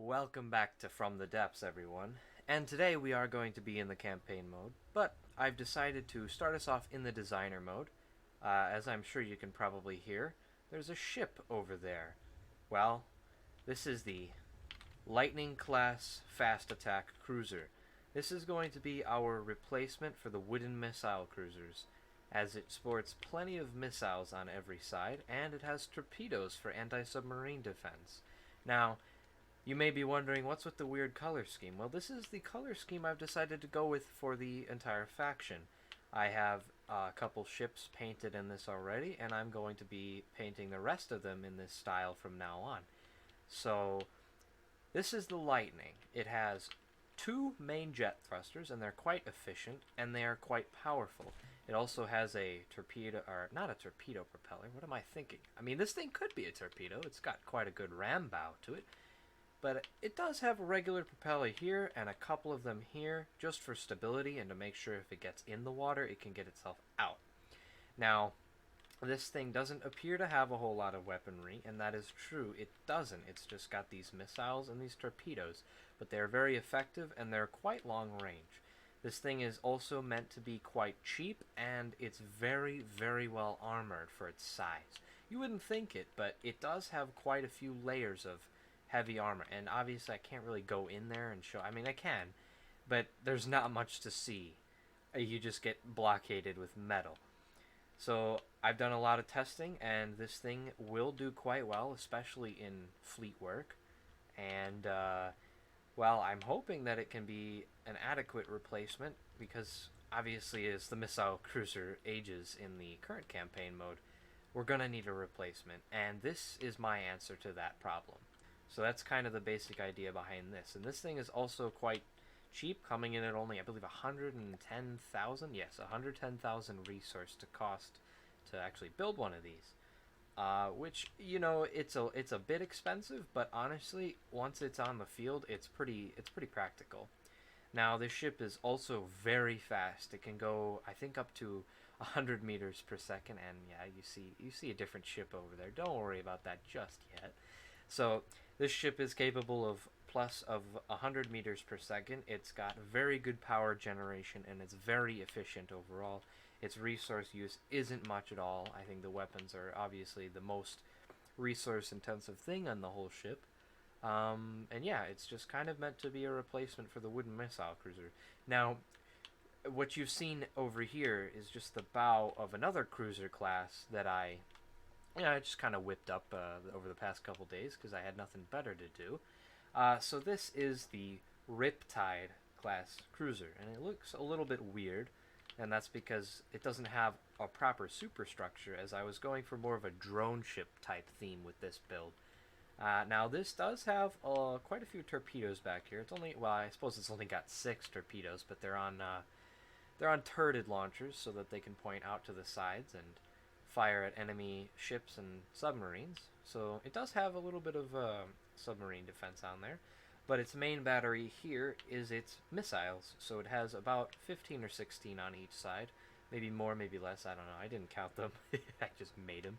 Welcome back to From the Depths, everyone. And today we are going to be in the campaign mode, but I've decided to start us off in the designer mode. As I'm sure you can probably hear, there's a ship over there. Well, this is the Lightning class fast attack cruiser. This is going to be our replacement for the wooden missile cruisers, as it sports plenty of missiles on every side, and it has torpedoes for anti-submarine defense. Now, you may be wondering, what's with the weird color scheme? Well, this is the color scheme I've decided to go with for the entire faction. I have a couple ships painted in this already, and I'm going to be painting the rest of them in this style from now on. So, this is the Lightning. It has two main jet thrusters, and they're quite efficient, and they are quite powerful. It also has a torpedo, or not a torpedo propeller, what am I thinking? I mean, this thing could be a torpedo, it's got quite a good ram bow to it, but it does have a regular propeller here and a couple of them here just for stability and to make sure if it gets in the water it can get itself out. Now, this thing doesn't appear to have a whole lot of weaponry, and that is true. It doesn't. It's just got these missiles and these torpedoes, but they're very effective and they're quite long range. This thing is also meant to be quite cheap, and it's very, very well armored for its size. You wouldn't think it, but it does have quite a few layers of heavy armor, and obviously I can't really go in there and show. I mean, I can, but there's not much to see. You just get blockaded with metal. So I've done a lot of testing, and this thing will do quite well, especially in fleet work. And well, I'm hoping that it can be an adequate replacement because obviously, as the missile cruiser ages in the current campaign mode, we're gonna need a replacement, and this is my answer to that problem. So that's kind of the basic idea behind this. And this thing is also quite cheap, coming in at only, I believe, 110,000. Yes, 110,000 resource to cost to actually build one of these. Which, you know, it's a bit expensive, but honestly, once it's on the field, it's pretty practical. Now, this ship is also very fast. It can go, I think, up to 100 meters per second, and yeah, you see a different ship over there. Don't worry about that just yet. So this ship is capable of plus of 100 meters per second. It's got very good power generation, and it's very efficient overall. Its resource use isn't much at all. I think the weapons are obviously the most resource intensive thing on the whole ship. And yeah, it's just kind of meant to be a replacement for the wooden missile cruiser. Now, what you've seen over here is just the bow of another cruiser class that I just kind of whipped up over the past couple days because I had nothing better to do. So this is the Riptide class cruiser, and it looks a little bit weird, and that's because it doesn't have a proper superstructure, as I was going for more of a drone ship type theme with this build. Now this does have quite a few torpedoes back here. It's only, well, I suppose it's only got 6 torpedoes, but they're on turreted launchers so that they can point out to the sides and fire at enemy ships and submarines. So it does have a little bit of submarine defense on there. But its main battery here is its missiles. So it has about 15 or 16 on each side. Maybe more, maybe less, I don't know. I didn't count them. I just made them.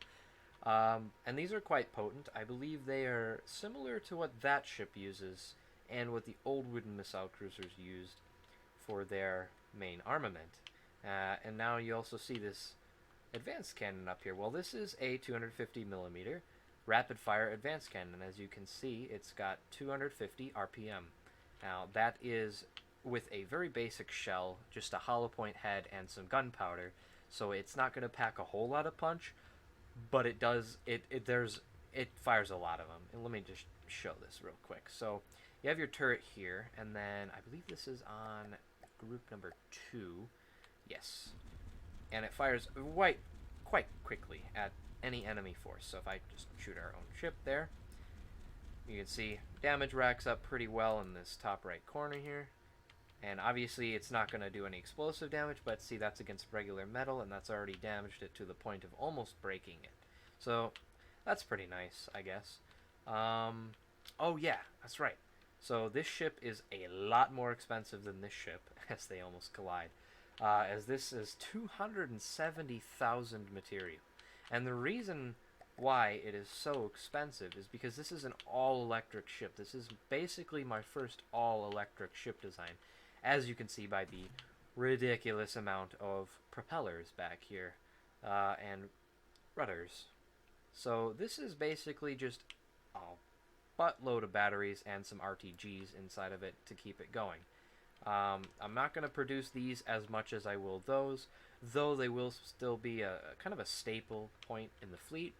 And these are quite potent. I believe they are similar to what that ship uses and what the old wooden missile cruisers used for their main armament. And now you also see this advanced cannon up here. Well, this is a 250 millimeter rapid fire advanced cannon. As you can see, it's got 250 RPM. Now, that is with a very basic shell, just a hollow point head and some gunpowder. So it's not going to pack a whole lot of punch, but it does. It fires a lot of them. And let me just show this real quick. So you have your turret here, and then I believe this is on group number 2. Yes, and it fires quite quickly at any enemy force. So if I just shoot our own ship there, you can see damage racks up pretty well in this top right corner here. And obviously it's not going to do any explosive damage, but see, that's against regular metal, and that's already damaged it to the point of almost breaking it. So that's pretty nice, I guess. Oh yeah, that's right. So this ship is a lot more expensive than this ship, as they almost collide. As this is 270,000 material. And the reason why it is so expensive is because this is an all-electric ship. This is basically my first all-electric ship design, as you can see by the ridiculous amount of propellers back here and rudders. So this is basically just a buttload of batteries and some RTGs inside of it to keep it going. I'm not going to produce these as much as I will those, though they will still be a kind of a staple point in the fleet.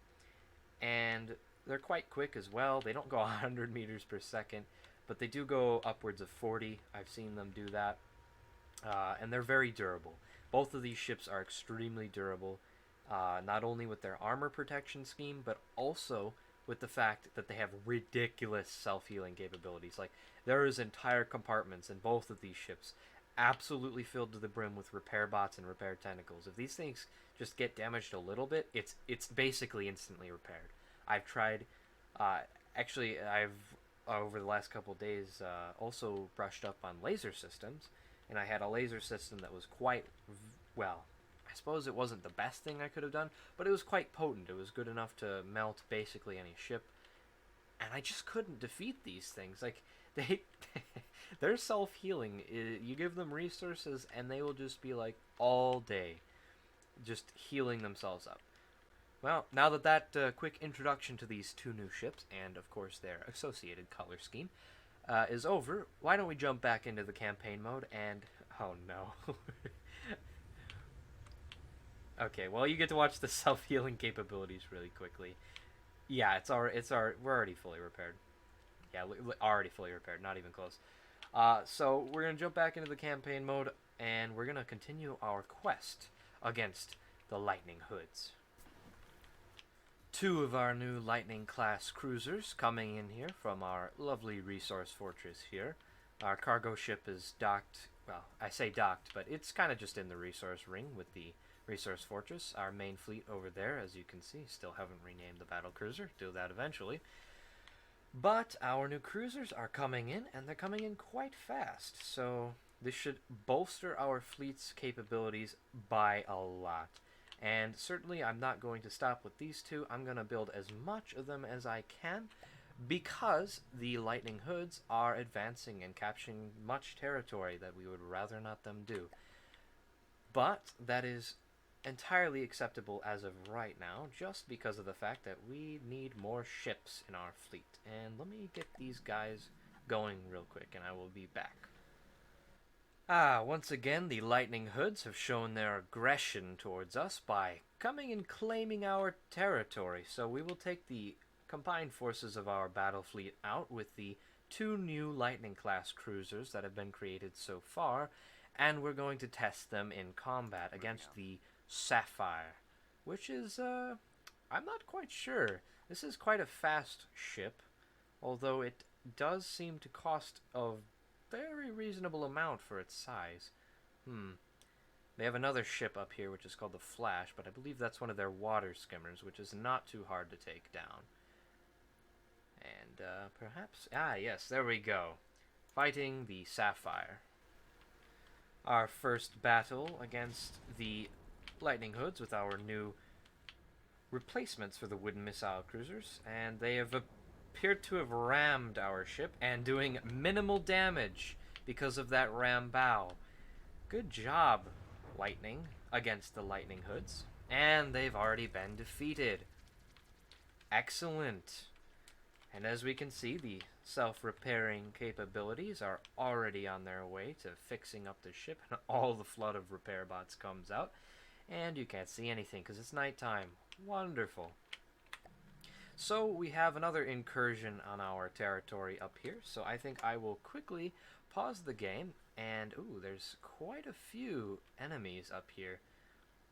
And they're quite quick as well. They don't go 100 meters per second, but they do go upwards of 40. I've seen them do that. And they're very durable. Both of these ships are extremely durable, not only with their armor protection scheme, but also with the fact that they have ridiculous self-healing capabilities. Like, there is entire compartments in both of these ships absolutely filled to the brim with repair bots and repair tentacles. If these things just get damaged a little bit, it's basically instantly repaired. I've tried, actually, I've over the last couple days also brushed up on laser systems, and I had a laser system that was quite, well, I suppose it wasn't the best thing I could have done, but it was quite potent. It was good enough to melt basically any ship, and I just couldn't defeat these things. Like, they're self-healing. You give them resources, and they will just be like all day, just healing themselves up. Well, now that quick introduction to these two new ships, and of course their associated color scheme, is over, why don't we jump back into the campaign mode and... oh no. Okay, well, you get to watch the self-healing capabilities really quickly. Yeah, we're already fully repaired. Yeah, already fully repaired, not even close. So we're going to jump back into the campaign mode, and we're going to continue our quest against the Lightning Hoods. Two of our new Lightning class cruisers coming in here from our lovely resource fortress here. Our cargo ship is docked, well, I say docked, but it's kind of just in the resource ring with the resource fortress. Our main fleet over there, as you can see, still haven't renamed the battle cruiser. Do that eventually. But our new cruisers are coming in, and they're coming in quite fast, so this should bolster our fleet's capabilities by a lot. And certainly I'm not going to stop with these two. I'm going to build as much of them as I can, because the Lightning Hoods are advancing and capturing much territory that we would rather not them do. But that is entirely acceptable as of right now, just because of the fact that we need more ships in our fleet. And let me get these guys going real quick, and I will be back. Once again, the Lightning Hoods have shown their aggression towards us by coming and claiming our territory. So we will take the combined forces of our battle fleet out with the two new Lightning-class cruisers that have been created so far, and we're going to test them in combat against the Sapphire, which is, I'm not quite sure. This is quite a fast ship, although it does seem to cost a very reasonable amount for its size. They have another ship up here which is called the Flash, but I believe that's one of their water skimmers, which is not too hard to take down. And, perhaps... yes, there we go. Fighting the Sapphire. Our first battle against the Lightning Hoods with our new replacements for the wooden missile cruisers, and they have appeared to have rammed our ship and doing minimal damage because of that ram bow. Good job, Lightning, against the Lightning Hoods, and they've already been defeated. Excellent. And as we can see, the self-repairing capabilities are already on their way to fixing up the ship, and all the flood of repair bots comes out, and you can't see anything because it's nighttime. Wonderful. So we have another incursion on our territory up here, so I think I will quickly pause the game, and ooh, there's quite a few enemies up here.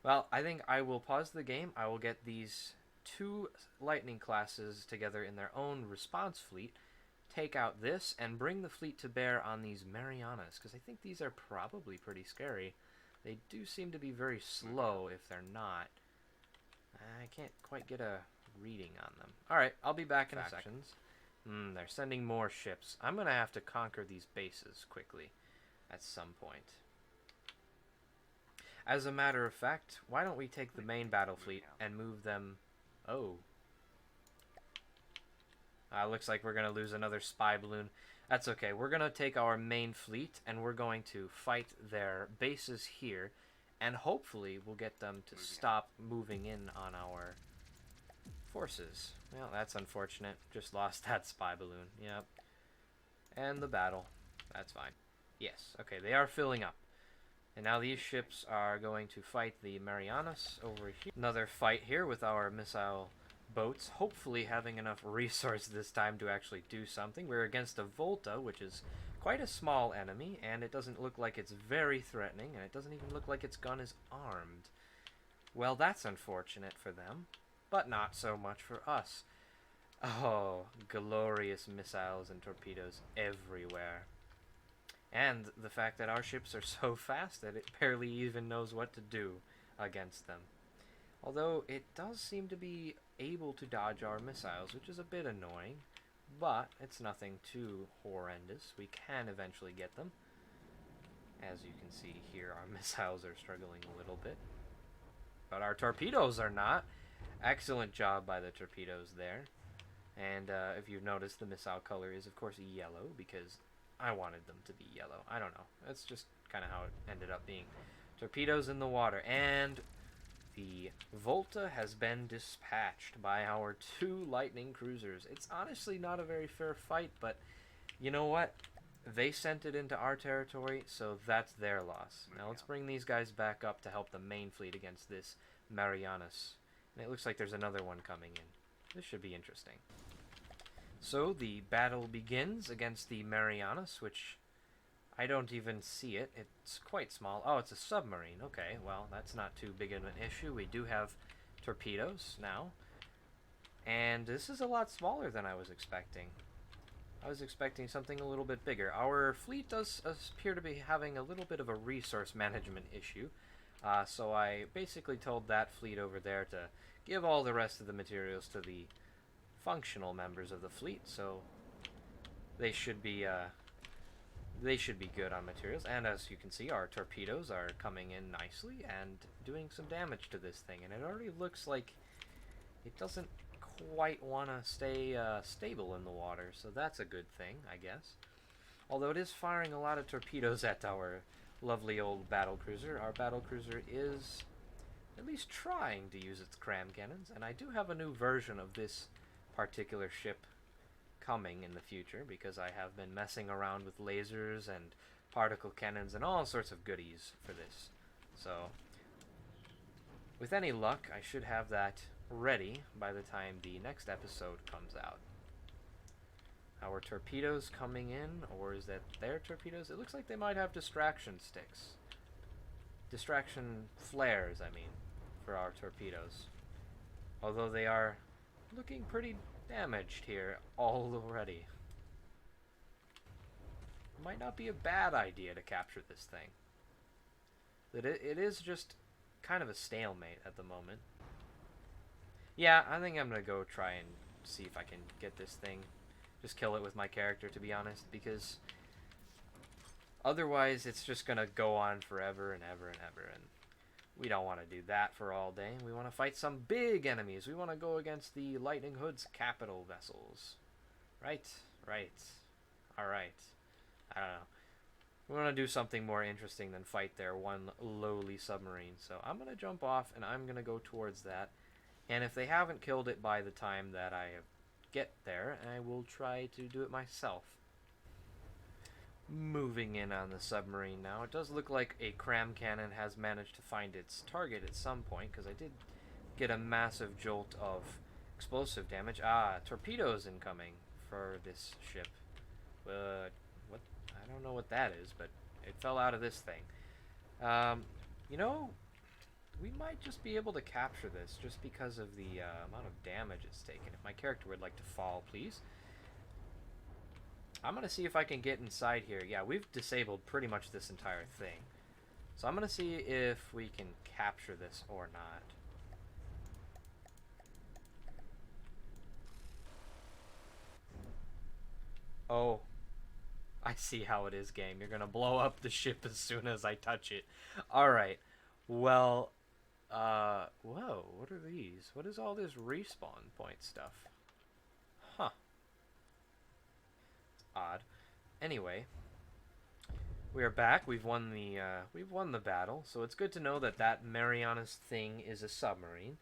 Well, I think I will pause the game. I will get these two Lightning classes together in their own response fleet, take out this, and bring the fleet to bear on these Marianas, because I think these are probably pretty scary. They do seem to be very slow if they're not. I can't quite get a reading on them. Alright, I'll be back in a second. They're sending more ships. I'm going to have to conquer these bases quickly at some point. As a matter of fact, why don't we take the main battle fleet and move them... Oh, Looks like we're going to lose another spy balloon. That's okay. We're going to take our main fleet, and we're going to fight their bases here, and hopefully we'll get them to stop moving in on our forces. Well, that's unfortunate. Just lost that spy balloon. Yep. And the battle. That's fine. Yes. Okay, they are filling up. And now these ships are going to fight the Marianas over here. Another fight here with our missile boats, hopefully having enough resource this time to actually do something. We're against a Volta, which is quite a small enemy, and it doesn't look like it's very threatening, and it doesn't even look like its gun is armed. Well, that's unfortunate for them, but not so much for us. Oh, glorious missiles and torpedoes everywhere. And the fact that our ships are so fast that it barely even knows what to do against them. Although it does seem to be able to dodge our missiles, which is a bit annoying, but it's nothing too horrendous. We can eventually get them. As you can see here, our missiles are struggling a little bit. But our torpedoes are not. Excellent job by the torpedoes there. And if you've noticed, the missile color is, of course, yellow, because I wanted them to be yellow. I don't know. That's just kind of how it ended up being. Torpedoes in the water. And the Volta has been dispatched by our 2 Lightning cruisers. It's honestly not a very fair fight, but you know what? They sent it into our territory, so that's their loss. Now let's bring these guys back up to help the main fleet against this Marianas. And it looks like there's another one coming in. This should be interesting. So the battle begins against the Marianas, which I don't even see it. It's quite small. Oh, it's a submarine. Okay, well, that's not too big of an issue. We do have torpedoes now. And this is a lot smaller than I was expecting. I was expecting something a little bit bigger. Our fleet does appear to be having a little bit of a resource management issue. So I basically told that fleet over there to give all the rest of the materials to the functional members of the fleet, so they should be good on materials. And as you can see, our torpedoes are coming in nicely and doing some damage to this thing, and it already looks like it doesn't quite want to stay stable in the water, so that's a good thing, I guess. Although it is firing a lot of torpedoes at our lovely old battlecruiser. Our battlecruiser is at least trying to use its cram cannons, and I do have a new version of this particular ship coming in the future, because I have been messing around with lasers and particle cannons and all sorts of goodies for this. So with any luck, I should have that ready by the time the next episode comes out. Our torpedoes coming in, or is that their torpedoes? It looks like they might have distraction sticks. Distraction flares, I mean, for our torpedoes. Although they are looking pretty damaged here already. Might not be a bad idea to capture this thing. It is just kind of a stalemate at the moment. Yeah, I think I'm gonna go try and see if I can get this thing. Just kill it with my character, to be honest, because otherwise it's just gonna go on forever and ever and ever, and we don't want to do that for all day. We want to fight some big enemies. We want to go against the Lightning Hood's capital vessels. Right? Right. Alright. I don't know. We want to do something more interesting than fight their one lowly submarine. So I'm going to jump off and I'm going to go towards that. And if they haven't killed it by the time that I get there, I will try to do it myself. Moving in on the submarine now. It does look like a cram cannon has managed to find its target at some point, because I did get a massive jolt of explosive damage. Ah, torpedoes incoming for this ship. What? I don't know what that is, but it fell out of this thing. You know, we might just be able to capture this just because of the amount of damage it's taken. If my character would like to fall, please. I'm going to see if I can get inside here. Yeah, we've disabled pretty much this entire thing. So I'm going to see if we can capture this or not. Oh, I see how it is, game. You're going to blow up the ship as soon as I touch it. Alright, well, whoa, what are these? What is all this respawn point stuff? Huh. Anyway, we are back. We've won the battle, so it's good to know that that Marianas thing is a submarine.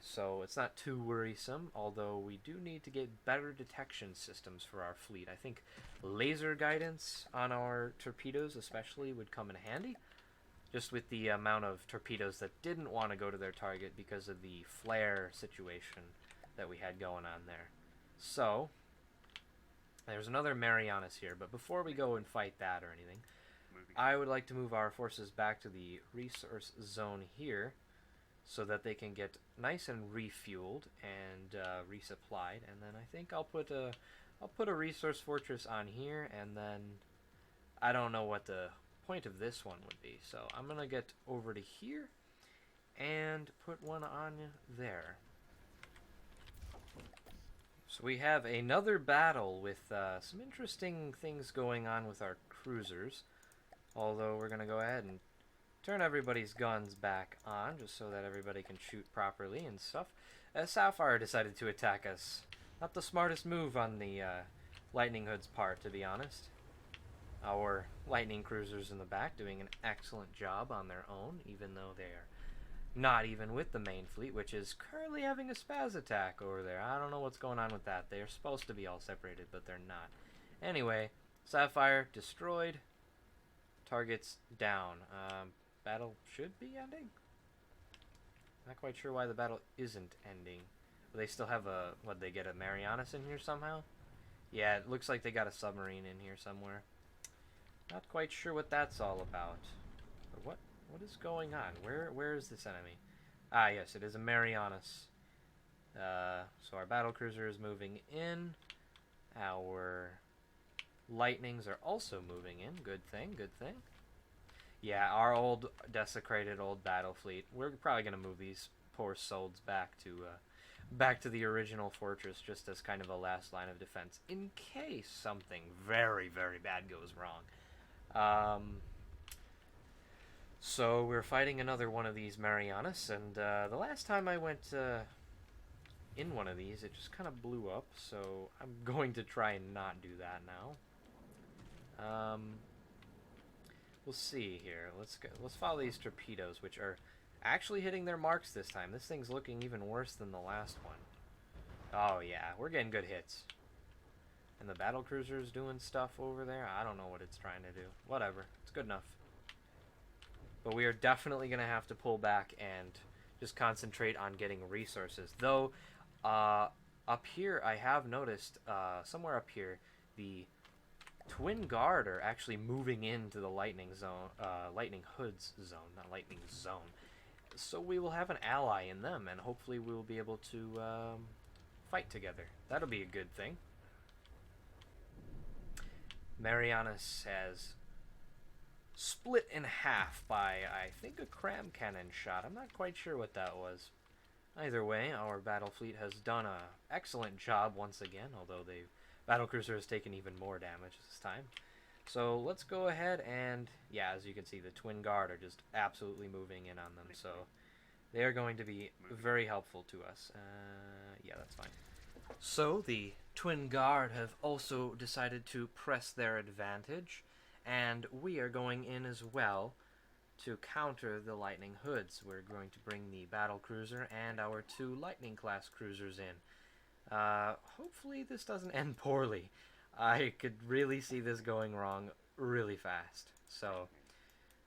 So it's not too worrisome, although we do need to get better detection systems for our fleet. I think laser guidance on our torpedoes especially would come in handy, just with the amount of torpedoes that didn't want to go to their target because of the flare situation that we had going on there. So, there's another Marianas here, but before we go and fight that or anything, I would like to move our forces back to the resource zone here, so that they can get nice and refueled and resupplied. And then I think I'll put a resource fortress on here, and then I don't know what the point of this one would be. So I'm gonna get over to here and put one on there. So we have another battle with some interesting things going on with our cruisers. Although we're gonna go ahead and turn everybody's guns back on, just so that everybody can shoot properly and stuff. Sapphire decided to attack us. Not the smartest move on the Lightning Hood's part, to be honest. Our Lightning Cruisers in the back doing an excellent job on their own, even though they're not even with the main fleet, which is currently having a spaz attack over there. I don't know what's going on with that. They're supposed to be all separated, but they're not. Anyway, Sapphire destroyed. Targets down. Battle should be ending? Not quite sure why the battle isn't ending. But they still have a... What, they get a Marianas in here somehow? Yeah, it looks like they got a submarine in here somewhere. Not quite sure what that's all about. But what is going on? Where is this enemy? Ah, yes, it is a Marianas. So our battle cruiser is moving in. Our lightnings are also moving in. Good thing, good thing. Yeah, our old desecrated old battle fleet. We're probably gonna move these poor souls back to the original fortress, just as kind of a last line of defense, in case something very, very bad goes wrong. So we're fighting another one of these Marianas, and the last time I went in one of these, it just kind of blew up. So I'm going to try and not do that now. We'll see here. Let's follow these torpedoes, which are actually hitting their marks this time. This thing's looking even worse than the last one. Oh yeah, we're getting good hits. And the battle cruiser's doing stuff over there. I don't know what it's trying to do. Whatever, it's good enough. But we are definitely gonna have to pull back and just concentrate on getting resources. Though, up here I have noticed somewhere up here the Twin Guard are actually moving into the Lightning Zone, Lightning Hood's zone, not Lightning Zone. So we will have an ally in them, and hopefully we will be able to fight together. That'll be a good thing. Marianas has split in half by, I think, a cram cannon shot. I'm not quite sure what that was. Either way, our battle fleet has done an excellent job once again, although the battlecruiser has taken even more damage this time. So let's go ahead and, yeah, as you can see, the Twin Guard are just absolutely moving in on them. So they are going to be very helpful to us. Yeah, that's fine. So the Twin Guard have also decided to press their advantage, and we are going in as well to counter the Lightning Hoods. We're going to bring the battle cruiser and our 2 Lightning class cruisers in. Hopefully this doesn't end poorly. I could really see this going wrong really fast. So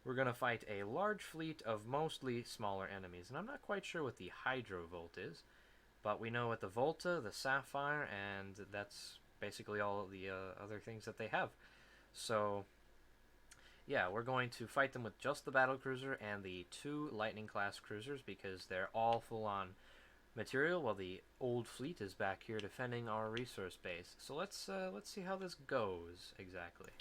we're going to fight a large fleet of mostly smaller enemies, and I'm not quite sure what the Hydrovolt is, but we know what the Volta, the Sapphire, and that's basically all of the other things that they have. So yeah, we're going to fight them with just the battlecruiser and the 2 Lightning class cruisers, because they're all full on material, while the old fleet is back here defending our resource base. So let's see how this goes exactly.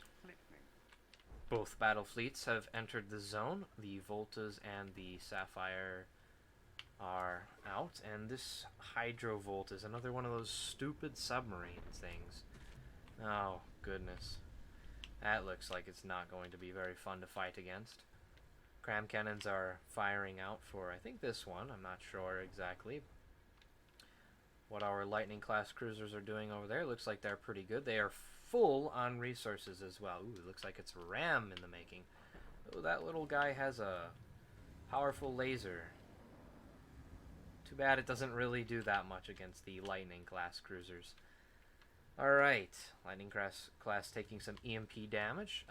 Both battle fleets have entered the zone. The Voltas and the Sapphire are out, and this Hydrovolt is another one of those stupid submarine things. Oh goodness, that looks like it's not going to be very fun to fight against. Cram cannons are firing out for, I think, this one. I'm not sure exactly what our Lightning class cruisers are doing over there. Looks like they're pretty good. They are full on resources as well. Ooh, looks like it's RAM in the making. Oh, that little guy has a powerful laser. Too bad it doesn't really do that much against the Lightning class cruisers. Alright, Lightning class taking some EMP damage.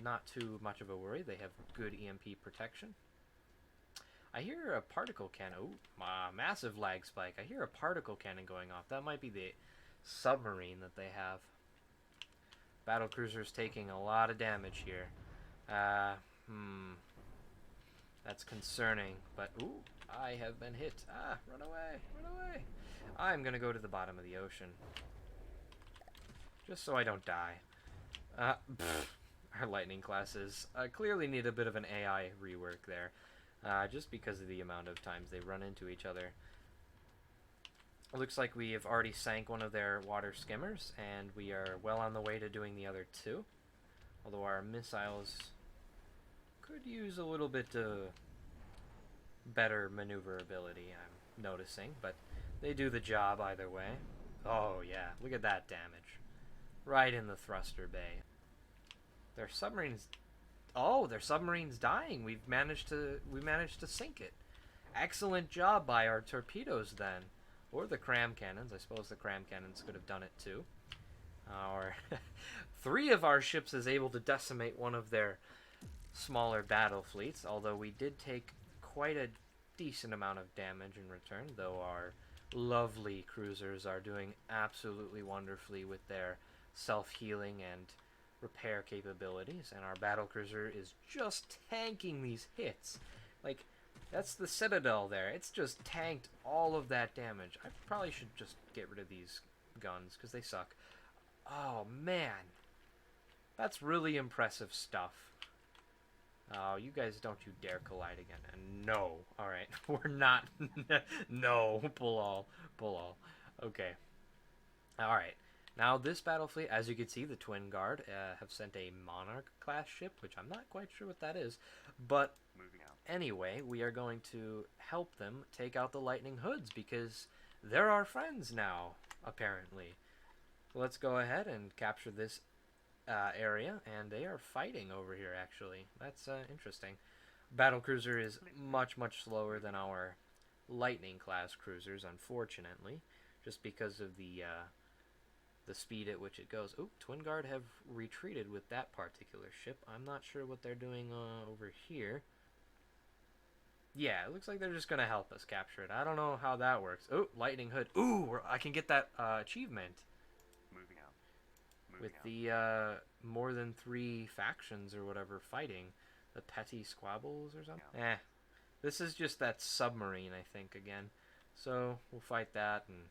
Not too much of a worry. They have good EMP protection. I hear a particle cannon. Ooh, massive lag spike. I hear a particle cannon going off. That might be the submarine that they have. Battlecruiser's taking a lot of damage here. That's concerning, but ooh, I have been hit. Run away, run away. I'm gonna go to the bottom of the ocean. Just so I don't die. Our Lightning classes clearly need a bit of an AI rework there. Just because of the amount of times they run into each other. It looks like we have already sank one of their water skimmers, and we are well on the way to doing the other two. Although our missiles could use a little bit better maneuverability, I'm noticing, but they do the job either way. Oh yeah, look at that damage. Right in the thruster bay. Their submarine's... Oh, their submarine's dying. We managed to sink it. Excellent job by our torpedoes then. Or the cram cannons. I suppose the cram cannons could have done it too. Our 3 of our ships is able to decimate one of their smaller battle fleets, although we did take quite a decent amount of damage in return, though our lovely cruisers are doing absolutely wonderfully with their self-healing and repair capabilities, and our battlecruiser is just tanking these hits. Like, that's the Citadel there. It's just tanked all of that damage. I probably should just get rid of these guns, because they suck. Oh, man. That's really impressive stuff. Oh, you guys don't you dare collide again. And no. Alright, we're not... No, pull all. Okay. Alright. Now, this battle fleet, as you can see, the Twin Guard have sent a Monarch-class ship, which I'm not quite sure what that is. But anyway, we are going to help them take out the Lightning Hoods, because they're our friends now, apparently. Let's go ahead and capture this area, and they are fighting over here, actually. That's interesting. Battlecruiser is much, much slower than our Lightning-class cruisers, unfortunately, just because of the speed at which it goes. Oh, Twin Guard have retreated with that particular ship. I'm not sure what they're doing over here. Yeah, it looks like they're just going to help us capture it. I don't know how that works. Oh, Lightning Hood. Ooh, I can get that achievement. Moving out. With the more than 3 factions or whatever fighting. The Petty Squabbles or something. Yeah. This is just that submarine, I think, again. So, we'll fight that, and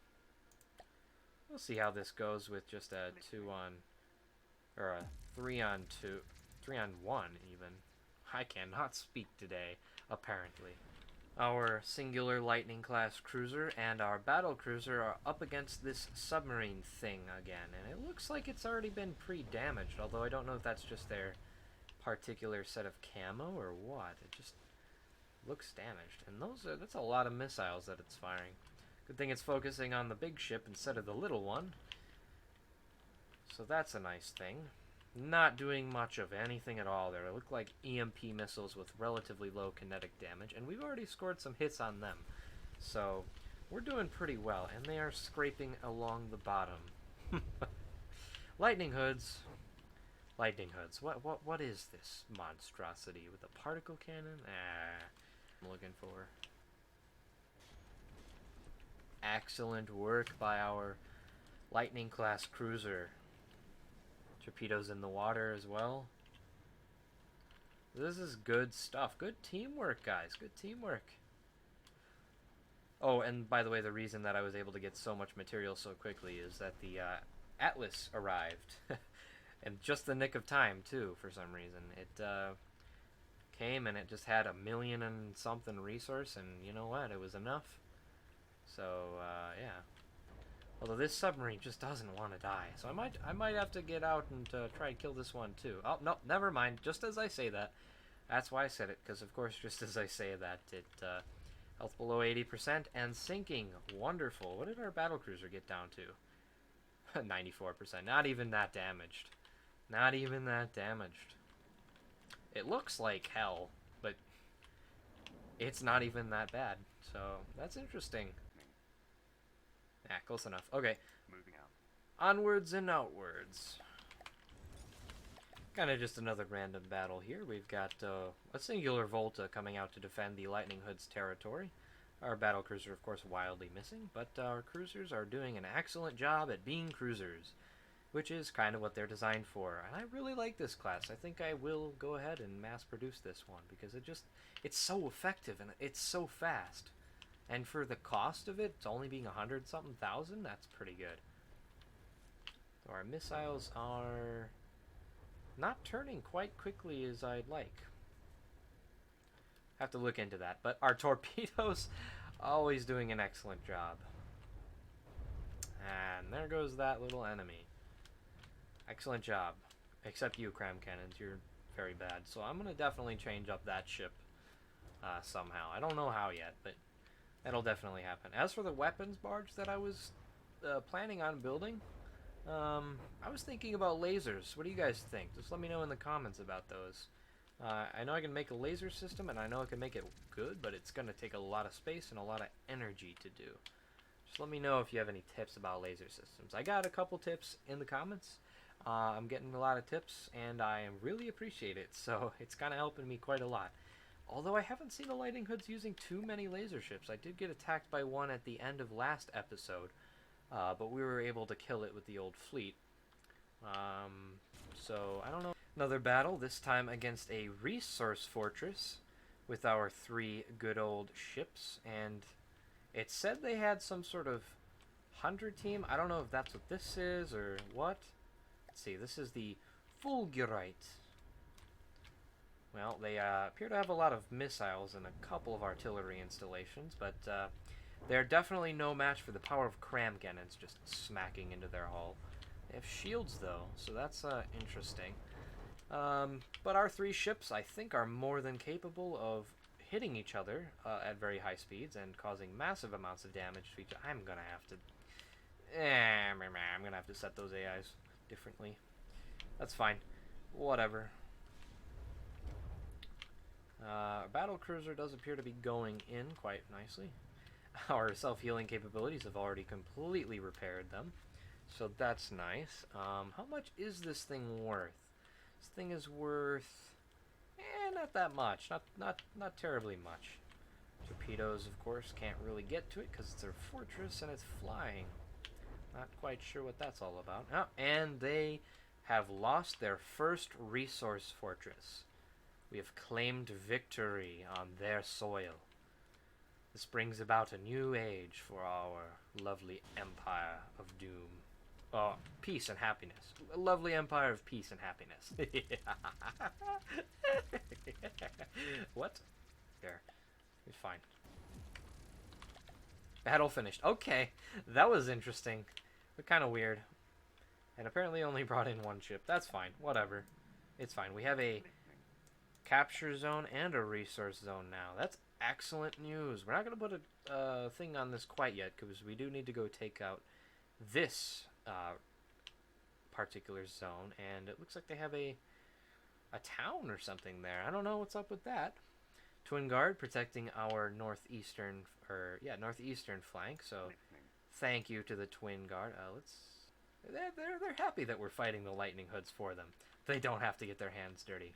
we'll see how this goes with just a 2-on... or a 3-on-2... 3-on-1, even. I cannot speak today, apparently. Our singular Lightning-class cruiser and our battlecruiser are up against this submarine thing again, and it looks like it's already been pre-damaged, although I don't know if that's just their particular set of camo or what. It just looks damaged, and that's a lot of missiles that it's firing. Good thing it's focusing on the big ship instead of the little one, so that's a nice thing. Not doing much of anything at all there. They look like EMP missiles with relatively low kinetic damage, and we've already scored some hits on them. So, we're doing pretty well, and they are scraping along the bottom. Lightning Hoods. Lightning Hoods. What is this monstrosity with a particle cannon? I'm looking for. Excellent work by our Lightning-class cruiser. Torpedoes in the water as well. This is good stuff. Good teamwork, guys. Good teamwork. Oh, and by the way, the reason that I was able to get so much material so quickly is that the Atlas arrived. In just the nick of time, too, for some reason. It came and it just had 1 million and something resource, and you know what? It was enough. So, yeah. Although this submarine just doesn't want to die, so I might have to get out and try and kill this one too. Oh no, never mind. Just as I say that, that's why I said it. Because of course, just as I say that, it health below 80% and sinking. Wonderful. What did our battlecruiser get down to? 94%. Not even that damaged. Not even that damaged. It looks like hell, but it's not even that bad. So that's interesting. Yeah, close enough. Okay. Moving out. Onwards and outwards. Kind of just another random battle here. We've got a singular Volta coming out to defend the Lightning Hood's territory. Our battle cruiser, of course, wildly missing, but our cruisers are doing an excellent job at being cruisers, which is kind of what they're designed for. And I really like this class. I think I will go ahead and mass produce this one because it's so effective and it's so fast. And for the cost of it, it's only being 100-something thousand, that's pretty good. So our missiles are not turning quite quickly as I'd like. Have to look into that. But our torpedoes, always doing an excellent job. And there goes that little enemy. Excellent job. Except you, Cram Cannons, you're very bad. So I'm going to definitely change up that ship somehow. I don't know how yet, but that'll definitely happen. As for the weapons barge that I was planning on building, I was thinking about lasers. What do you guys think? Just let me know in the comments about those. I know I can make a laser system, and I know I can make it good, but it's going to take a lot of space and a lot of energy to do. Just let me know if you have any tips about laser systems. I got a couple tips in the comments. I'm getting a lot of tips, and I really appreciate it, so it's kind of helping me quite a lot. Although I haven't seen the Lightning Hoods using too many laser ships. I did get attacked by one at the end of last episode, but we were able to kill it with the old fleet. So, I don't know. Another battle, this time against a resource fortress with our 3 good old ships, and it said they had some sort of hunter team. I don't know if that's what this is or what. Let's see, this is the Fulgurite. Well, they appear to have a lot of missiles and a couple of artillery installations, but they're definitely no match for the power of cram cannons just smacking into their hull. They have shields, though, so that's interesting. But our 3 ships, I think, are more than capable of hitting each other at very high speeds and causing massive amounts of damage to each other. I'm gonna have to set those AIs differently. That's fine. Whatever. Battle cruiser does appear to be going in quite nicely. Our self-healing capabilities have already completely repaired them, so that's nice. How much is this thing worth? This thing is worth, not that much. Not terribly much. Torpedoes, of course, can't really get to it because it's a fortress and it's flying. Not quite sure what that's all about. Oh, and they have lost their first resource fortress. We have claimed victory on their soil. This brings about a new age for our lovely empire of doom. Oh, peace and happiness. A lovely empire of peace and happiness. What? There. It's fine. Battle finished. Okay, that was interesting, but kind of weird. And apparently only brought in 1 ship. That's fine. Whatever. It's fine. We have a capture zone and a resource zone now. That's excellent news. We're not going to put a thing on this quite yet because we do need to go take out this particular zone, and it looks like they have a town or something there. I don't know what's up with that. Twin Guard protecting our northeastern flank. So thank you to the Twin Guard. They're happy that we're fighting the Lightning Hoods for them. They don't have to get their hands dirty.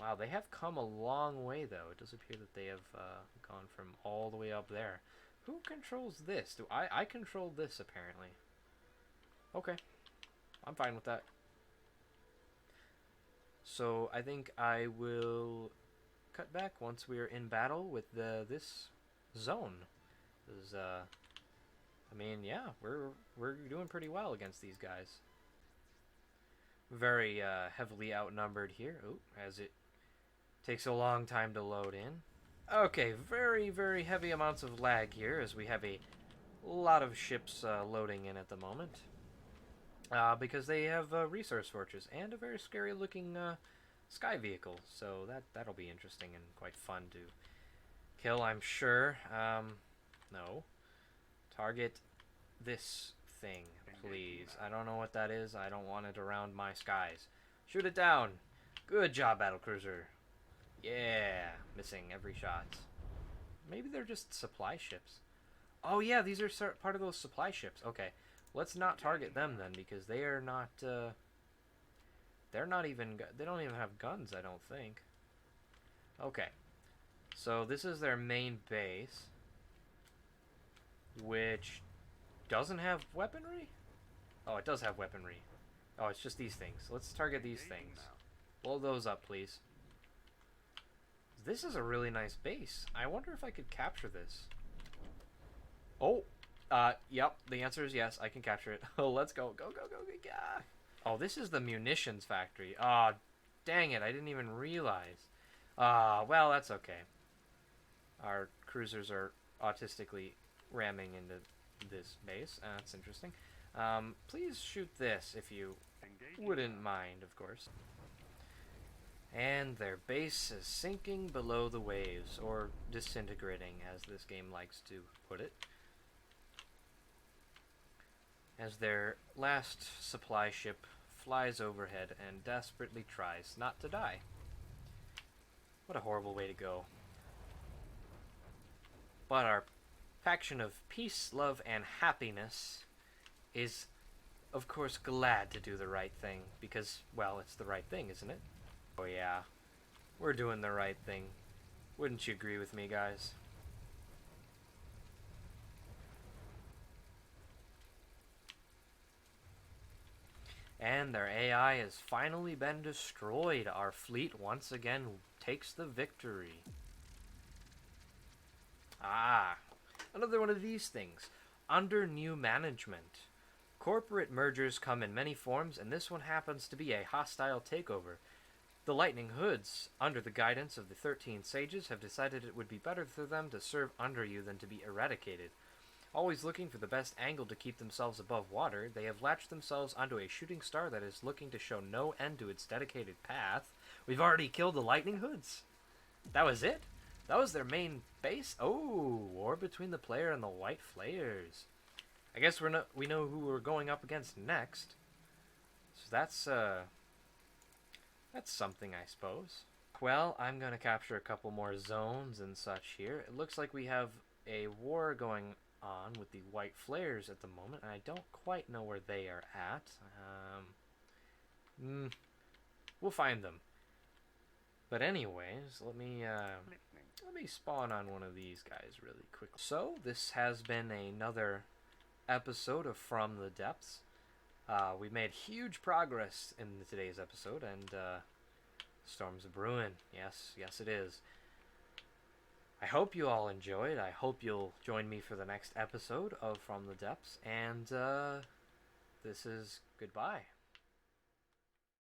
Wow, they have come a long way, though. It does appear that they have gone from all the way up there. Who controls this? I control this, apparently. Okay. I'm fine with that. So, I think I will cut back once we're in battle with this zone. Because, I mean, yeah, we're doing pretty well against these guys. Very heavily outnumbered here. Oh, as it takes a long time to load in. Okay, very, very heavy amounts of lag here as we have a lot of ships loading in at the moment. Because they have a resource fortress and a very scary looking sky vehicle. So that'll be interesting and quite fun to kill, I'm sure. No. Target this thing, please. I don't know what that is. I don't want it around my skies. Shoot it down. Good job, battlecruiser. Yeah, missing every shot. Maybe they're just supply ships. Oh yeah, these are part of those supply ships. Okay, let's not target them then, because they are not, they're not even, they don't even have guns, I don't think. Okay, so this is their main base, which doesn't have weaponry? Oh, it does have weaponry. Oh, it's just these things. Let's target these things. Blow those up, please. This is a really nice base. I wonder if I could capture this. Oh, yep, the answer is yes, I can capture it. Oh, let's go, go, go, go, go, yeah. Oh, this is the munitions factory. Ah, dang it, I didn't even realize. Well, that's okay. Our cruisers are autistically ramming into this base. That's interesting. Please shoot this if you wouldn't mind, of course. And their base is sinking below the waves, or disintegrating, as this game likes to put it. As their last supply ship flies overhead and desperately tries not to die. What a horrible way to go. But our faction of peace, love, and happiness is, of course, glad to do the right thing, because, well, it's the right thing, isn't it? Oh yeah, we're doing the right thing. Wouldn't you agree with me, guys? And their AI has finally been destroyed. Our fleet once again takes the victory. Ah, another one of these things. Under new management. Corporate mergers come in many forms, and this one happens to be a hostile takeover. The Lightning Hoods, under the guidance of the 13 Sages, have decided it would be better for them to serve under you than to be eradicated. Always looking for the best angle to keep themselves above water, they have latched themselves onto a shooting star that is looking to show no end to its dedicated path. We've already killed the Lightning Hoods. That was it? That was their main base? Oh, war between the player and the White Flayers. I guess we know who we're going up against next. So that's something, I suppose. Well, I'm going to capture a couple more zones and such here. It looks like we have a war going on with the White Flayers at the moment, and I don't quite know where they are at. We'll find them. But anyways, let me spawn on one of these guys really quickly. So, this has been another episode of From the Depths. We made huge progress in today's episode, and storms are brewing. Yes, yes it is. I hope you all enjoyed. I hope you'll join me for the next episode of From the Depths, and this is goodbye.